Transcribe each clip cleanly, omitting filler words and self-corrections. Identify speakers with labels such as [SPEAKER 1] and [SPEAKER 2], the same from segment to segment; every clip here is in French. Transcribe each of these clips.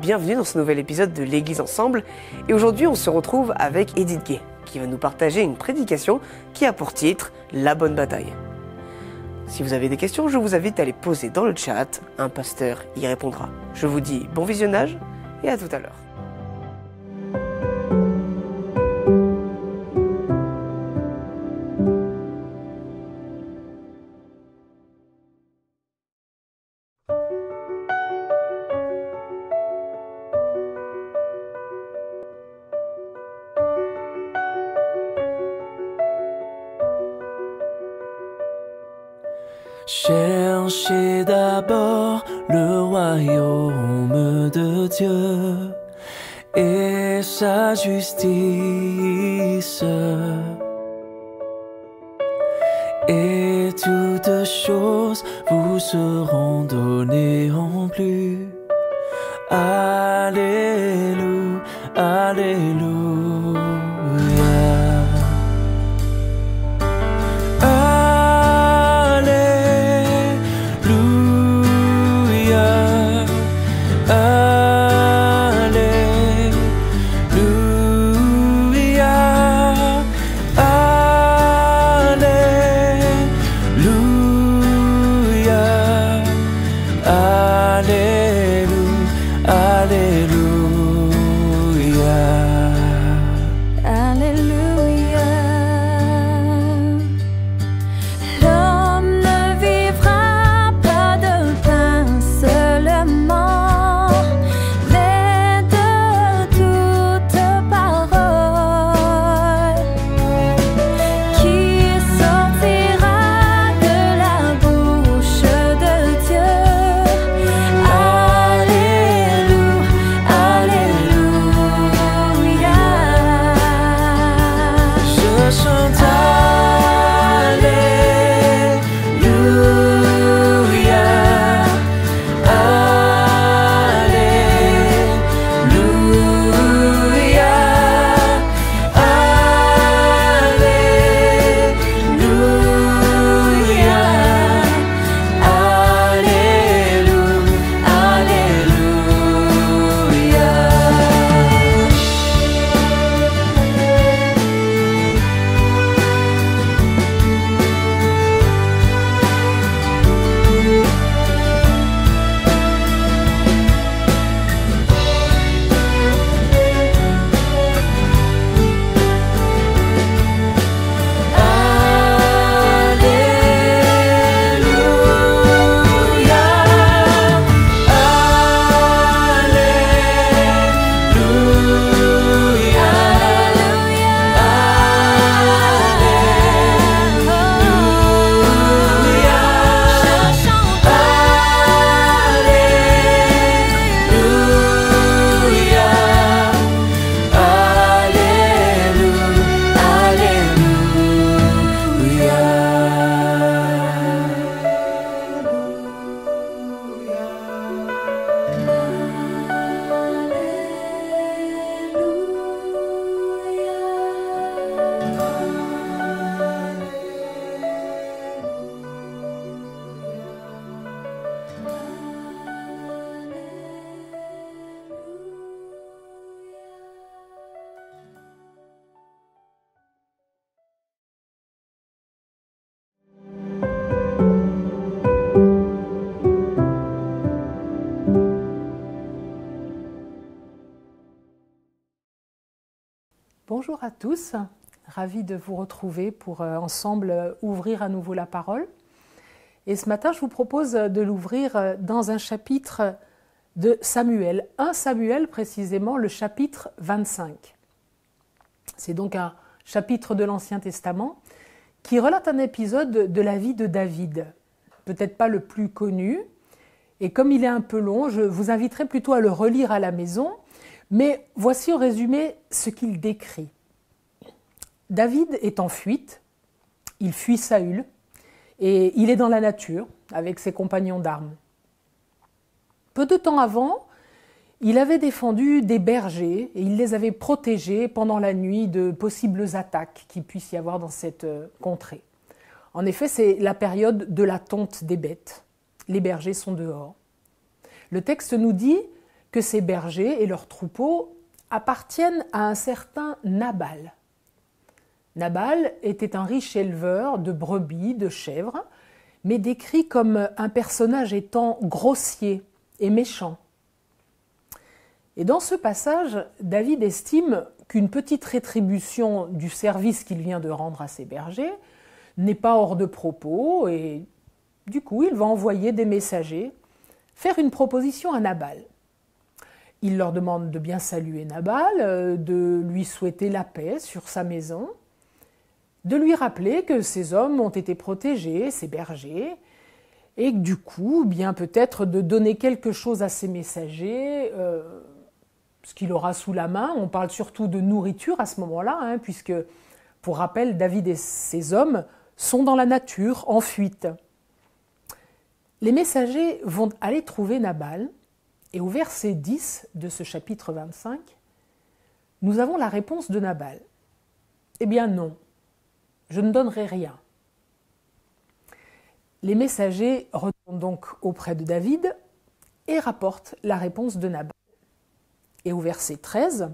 [SPEAKER 1] bienvenue dans ce nouvel épisode de l'Église Ensemble. Et aujourd'hui, on se retrouve avec Edith Gay, qui va nous partager une prédication qui a pour titre « La bonne bataille ». Si vous avez des questions, je vous invite à les poser dans le chat, un pasteur y répondra. Je vous dis bon visionnage et à tout à l'heure.
[SPEAKER 2] Cherchez d'abord le royaume de Dieu et sa justice, et toutes choses vous seront données en plus. Alléluia, alléluia.
[SPEAKER 3] Bonjour à tous, ravi de vous retrouver pour ensemble ouvrir à nouveau la parole. Et ce matin, je vous propose de l'ouvrir dans un chapitre de Samuel, 1 Samuel précisément, le chapitre 25. C'est donc un chapitre de l'Ancien Testament qui relate un épisode de la vie de David, peut-être pas le plus connu, et comme il est un peu long, je vous inviterai plutôt à le relire à la maison. Mais voici en résumé ce qu'il décrit. David est en fuite, il fuit Saül et il est dans la nature avec ses compagnons d'armes. Peu de temps avant, il avait défendu des bergers et il les avait protégés pendant la nuit de possibles attaques qu'il puisse y avoir dans cette contrée. En effet, c'est la période de la tonte des bêtes. Les bergers sont dehors. Le texte nous dit que ces bergers et leurs troupeaux appartiennent à un certain Nabal. Nabal était un riche éleveur de brebis, de chèvres, mais décrit comme un personnage étant grossier et méchant. Et dans ce passage, David estime qu'une petite rétribution du service qu'il vient de rendre à ses bergers n'est pas hors de propos, et du coup, il va envoyer des messagers faire une proposition à Nabal. Il leur demande de bien saluer Nabal, de lui souhaiter la paix sur sa maison, de lui rappeler que ses hommes ont été protégés, ses bergers, et que du coup, bien peut-être de donner quelque chose à ses messagers, ce qu'il aura sous la main. On parle surtout de nourriture à ce moment-là, puisque, pour rappel, David et ses hommes sont dans la nature, en fuite. Les messagers vont aller trouver Nabal, et au verset 10 de ce chapitre 25, nous avons la réponse de Nabal. Eh bien non, je ne donnerai rien. Les messagers retournent donc auprès de David et rapportent la réponse de Nabal. Et au verset 13,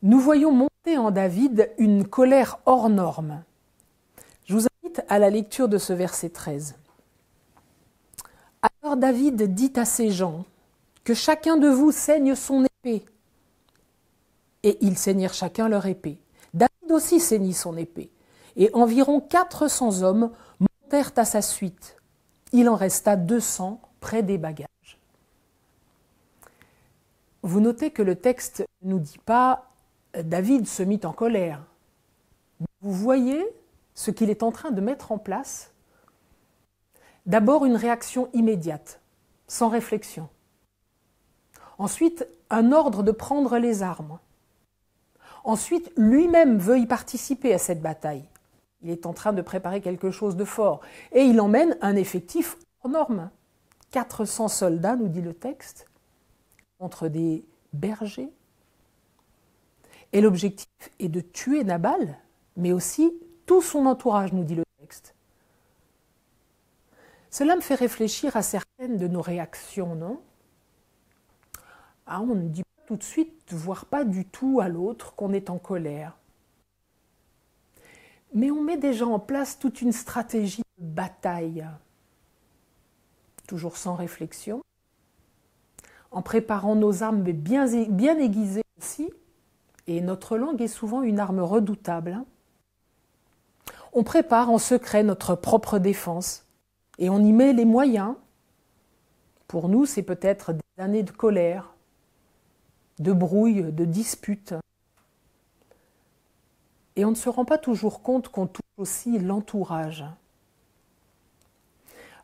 [SPEAKER 3] nous voyons monter en David une colère hors norme. Je vous invite à la lecture de ce verset 13. Alors David dit à ses gens, que chacun de vous saigne son épée. Et ils saignèrent chacun leur épée. David aussi saignit son épée. Et environ 400 hommes montèrent à sa suite. Il en resta 200 près des bagages. Vous notez que le texte ne nous dit pas « David se mit en colère ». Vous voyez ce qu'il est en train de mettre en place. D'abord une réaction immédiate, sans réflexion. Ensuite, un ordre de prendre les armes. Ensuite, lui-même veut y participer à cette bataille. Il est en train de préparer quelque chose de fort. Et il emmène un effectif hors norme. 400 soldats, nous dit le texte, contre des bergers. Et l'objectif est de tuer Nabal, mais aussi tout son entourage, nous dit le texte. Cela me fait réfléchir à certaines de nos réactions, non ? On ne dit pas tout de suite, voire pas du tout à l'autre, qu'on est en colère. Mais on met déjà en place toute une stratégie de bataille, toujours sans réflexion, en préparant nos armes, mais bien aiguisées aussi, et notre langue est souvent une arme redoutable. On prépare en secret notre propre défense, et on y met les moyens. Pour nous, c'est peut-être des années de colère, de brouille, de disputes. Et on ne se rend pas toujours compte qu'on touche aussi l'entourage.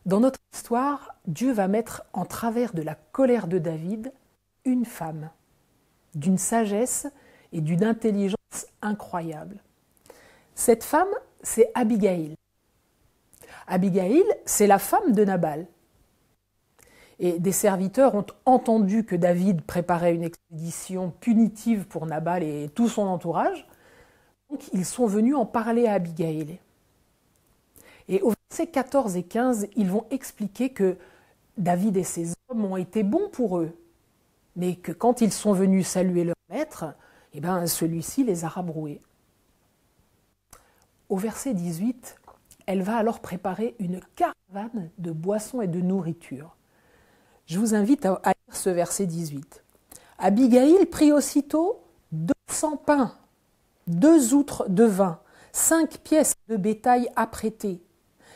[SPEAKER 3] Dans notre histoire, Dieu va mettre en travers de la colère de David une femme, d'une sagesse et d'une intelligence incroyable. Cette femme, c'est Abigaïl. Abigaïl, c'est la femme de Nabal. Et des serviteurs ont entendu que David préparait une expédition punitive pour Nabal et tout son entourage. Donc ils sont venus en parler à Abigaïl. Et au verset 14 et 15, ils vont expliquer que David et ses hommes ont été bons pour eux, mais que quand ils sont venus saluer leur maître, celui-ci les a rabroués. Au verset 18, elle va alors préparer une caravane de boissons et de nourriture. Je vous invite à lire ce verset 18. Abigaïl prit aussitôt 200 pains, 2 outres de vin, 5 pièces de bétail apprêtées,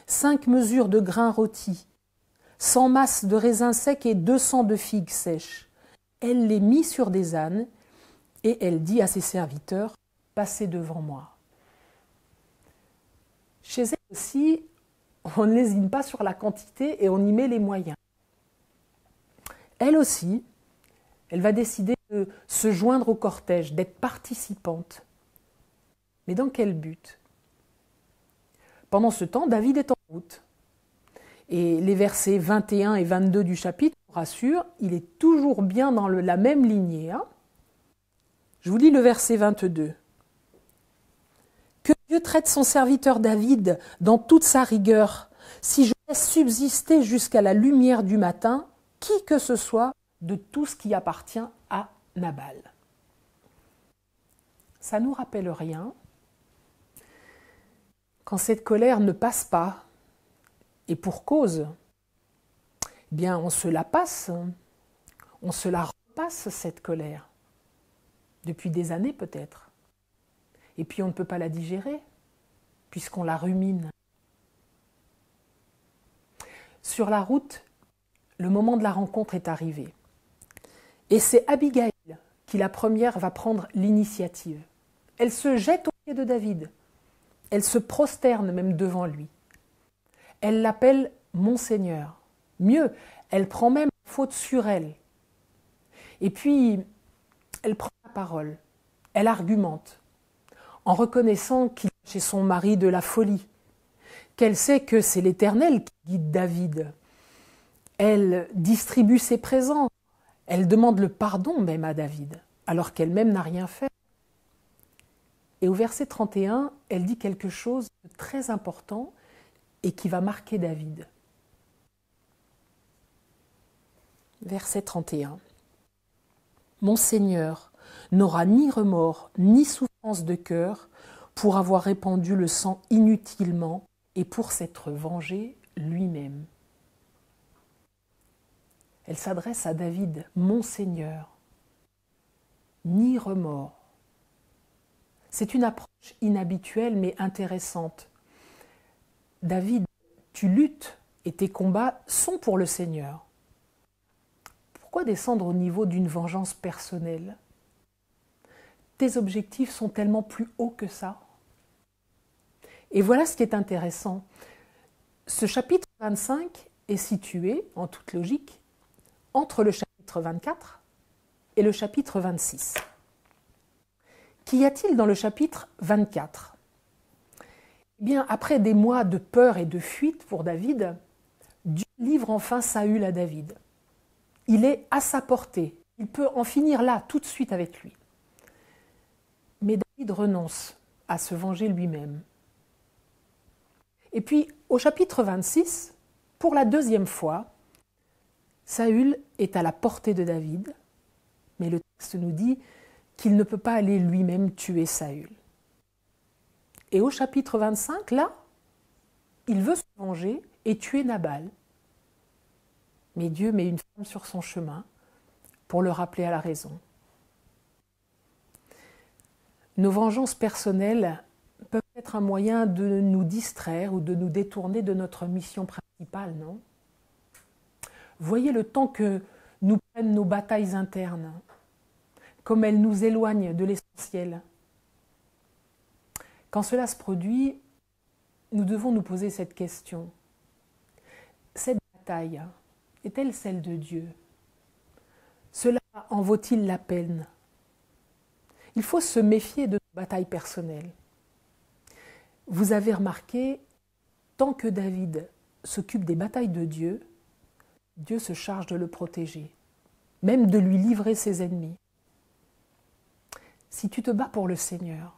[SPEAKER 3] 5 mesures de grains rôtis, 100 masses de raisins secs et 200 de figues sèches. Elle les mit sur des ânes et elle dit à ses serviteurs, « Passez devant moi ». Chez elle aussi, on ne lésine pas sur la quantité et on y met les moyens. Elle aussi, elle va décider de se joindre au cortège, d'être participante. Mais dans quel but ? Pendant ce temps, David est en route. Et les versets 21 et 22 du chapitre nous rassurent, il est toujours bien dans la même lignée. Je vous lis le verset 22. « Que Dieu traite son serviteur David dans toute sa rigueur, si je laisse subsister jusqu'à la lumière du matin, qui que ce soit de tout ce qui appartient à Nabal. Ça ne nous rappelle rien. Quand cette colère ne passe pas, et pour cause, eh bien on se la passe, on se la repasse cette colère, depuis des années peut-être. Et puis on ne peut pas la digérer, puisqu'on la rumine. Sur la route, le moment de la rencontre est arrivé. Et c'est Abigail qui, la première, va prendre l'initiative. Elle se jette aux pieds de David. Elle se prosterne même devant lui. Elle l'appelle « Mon Seigneur ». Mieux, elle prend même faute sur elle. Et puis, elle prend la parole. Elle argumente en reconnaissant qu'il y a chez son mari de la folie, qu'elle sait que c'est l'Éternel qui guide David. Elle distribue ses présents. Elle demande le pardon même à David, alors qu'elle-même n'a rien fait. Et au verset 31, elle dit quelque chose de très important et qui va marquer David. Verset 31. « Mon Seigneur n'aura ni remords ni souffrance de cœur pour avoir répandu le sang inutilement et pour s'être vengé lui-même. » Elle s'adresse à David, « Mon Seigneur, ni remords. » C'est une approche inhabituelle mais intéressante. David, tu luttes et tes combats sont pour le Seigneur. Pourquoi descendre au niveau d'une vengeance personnelle? Tes objectifs sont tellement plus hauts que ça. Et voilà ce qui est intéressant. Ce chapitre 25 est situé, en toute logique, entre le chapitre 24 et le chapitre 26. Qu'y a-t-il dans le chapitre 24? Eh bien, après des mois de peur et de fuite pour David, Dieu livre enfin Saül à David. Il est à sa portée. Il peut en finir là, tout de suite avec lui. Mais David renonce à se venger lui-même. Et puis, au chapitre 26, pour la deuxième fois, Saül est à la portée de David, mais le texte nous dit qu'il ne peut pas aller lui-même tuer Saül. Et au chapitre 25, là, il veut se venger et tuer Nabal. Mais Dieu met une femme sur son chemin pour le rappeler à la raison. Nos vengeances personnelles peuvent être un moyen de nous distraire ou de nous détourner de notre mission principale, non? Voyez le temps que nous prennent nos batailles internes, comme elles nous éloignent de l'essentiel. Quand cela se produit, nous devons nous poser cette question. Cette bataille est-elle celle de Dieu? Cela en vaut-il la peine? Il faut se méfier de nos batailles personnelles. Vous avez remarqué, tant que David s'occupe des batailles de Dieu, Dieu se charge de le protéger, même de lui livrer ses ennemis. Si tu te bats pour le Seigneur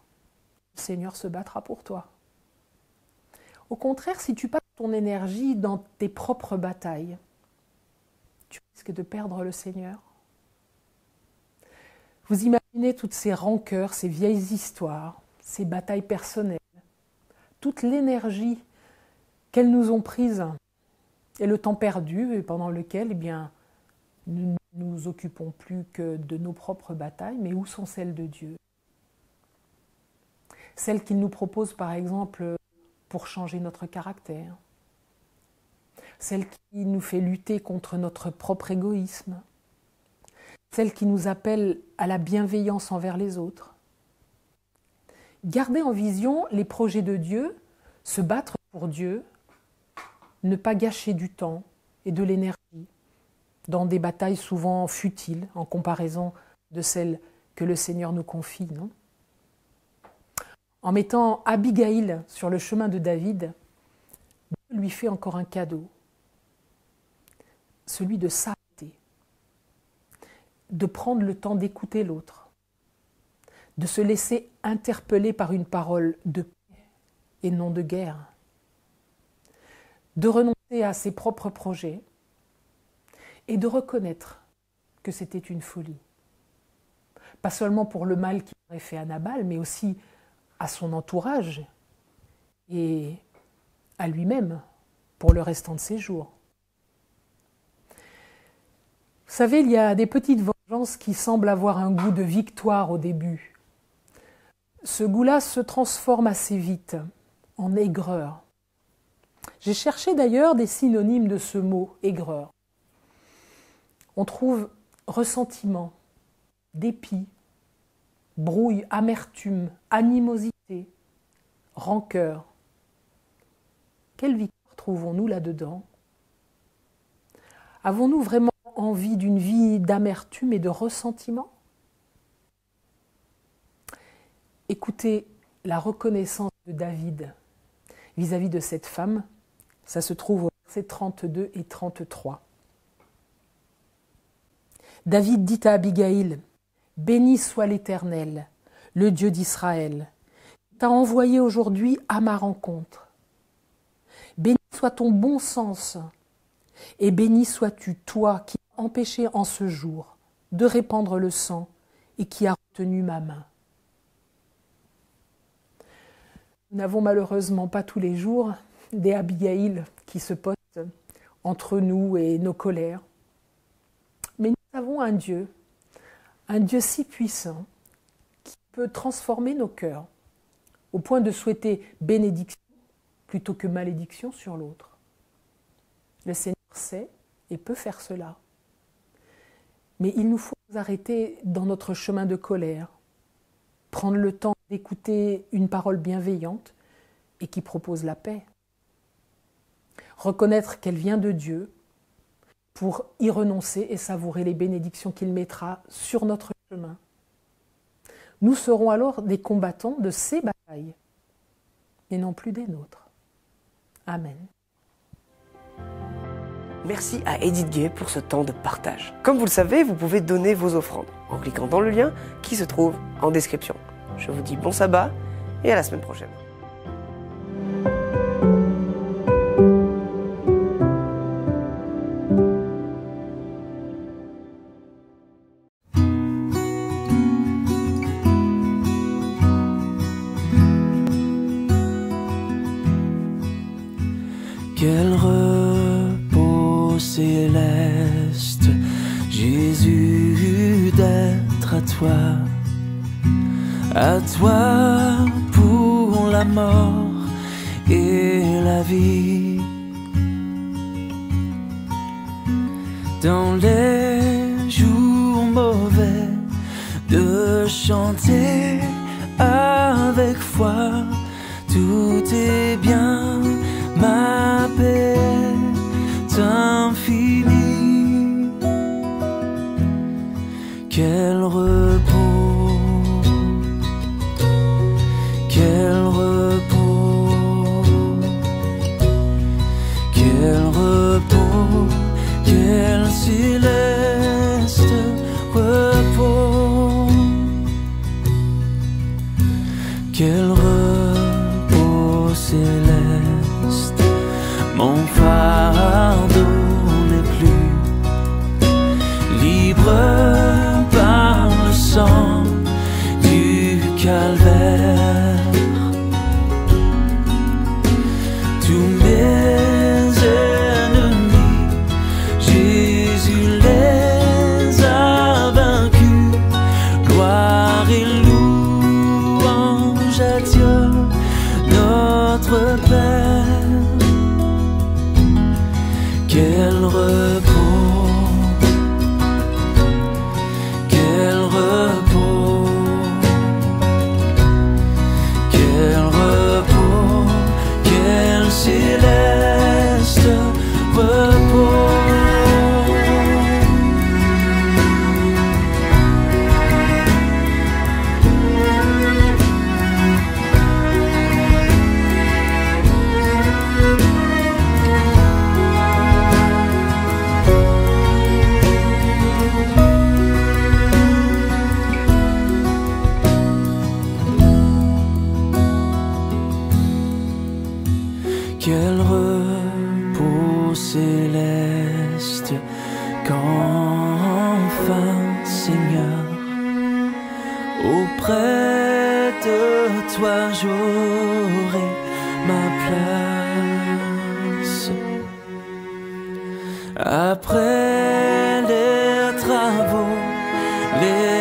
[SPEAKER 3] se battra pour toi. Au contraire, si tu passes ton énergie dans tes propres batailles, tu risques de perdre le Seigneur. Vous imaginez toutes ces rancœurs, ces vieilles histoires, ces batailles personnelles, toute l'énergie qu'elles nous ont prise et le temps perdu et pendant lequel, eh bien, nous ne nous occupons plus que de nos propres batailles, mais où sont celles de Dieu? Celles qu'il nous propose, par exemple, pour changer notre caractère. Celle qui nous fait lutter contre notre propre égoïsme. Celle qui nous appelle à la bienveillance envers les autres. Garder en vision les projets de Dieu, se battre pour Dieu, ne pas gâcher du temps et de l'énergie dans des batailles souvent futiles en comparaison de celles que le Seigneur nous confie, non? En mettant Abigail sur le chemin de David, Dieu lui fait encore un cadeau, celui de s'arrêter, de prendre le temps d'écouter l'autre, de se laisser interpeller par une parole de paix et non de guerre, de renoncer à ses propres projets et de reconnaître que c'était une folie. Pas seulement pour le mal qu'il aurait fait à Nabal, mais aussi à son entourage et à lui-même pour le restant de ses jours. Vous savez, il y a des petites vengeances qui semblent avoir un goût de victoire au début. Ce goût-là se transforme assez vite en aigreur. J'ai cherché d'ailleurs des synonymes de ce mot, aigreur. On trouve ressentiment, dépit, brouille, amertume, animosité, rancœur. Quelle victoire trouvons-nous là-dedans? Avons-nous vraiment envie d'une vie d'amertume et de ressentiment? Écoutez la reconnaissance de David vis-à-vis de cette femme. Ça se trouve au verset 32 et 33. David dit à Abigaïl, « Béni soit l'Éternel, le Dieu d'Israël, qui t'a envoyé aujourd'hui à ma rencontre. Béni soit ton bon sens, et béni sois-tu, toi, qui as empêché en ce jour de répandre le sang et qui as retenu ma main. » Nous n'avons malheureusement pas tous les jours des Abigaïl qui se postent entre nous et nos colères. Mais nous avons un Dieu si puissant qui peut transformer nos cœurs au point de souhaiter bénédiction plutôt que malédiction sur l'autre. Le Seigneur sait et peut faire cela. Mais il nous faut nous arrêter dans notre chemin de colère, prendre le temps d'écouter une parole bienveillante et qui propose la paix. Reconnaître qu'elle vient de Dieu pour y renoncer et savourer les bénédictions qu'il mettra sur notre chemin. Nous serons alors des combattants de ces batailles, et non plus des nôtres. Amen.
[SPEAKER 1] Merci à Edith Gay pour ce temps de partage. Comme vous le savez, vous pouvez donner vos offrandes en cliquant dans le lien qui se trouve en description. Je vous dis bon sabbat et à la semaine prochaine.
[SPEAKER 2] Quel repos céleste, Jésus, d'être à toi pour la mort et la vie. Dans les jours mauvais, de chanter avec foi, tout est bien. Ma paix est infinie. Quel repos, quel repos, quel repos, quel céleste repos, quel repos céleste. Mon fardeau n'est plus libre par le sang du calvaire. Tous mes ennemis, Jésus les a vaincus. Gloire et louange à Dieu, notre Père. Quel repos, quel repos, quel repos, quel céleste repos. Quel repos céleste quand fin, Seigneur. Auprès de toi j'aurai ma place. Après les travaux, les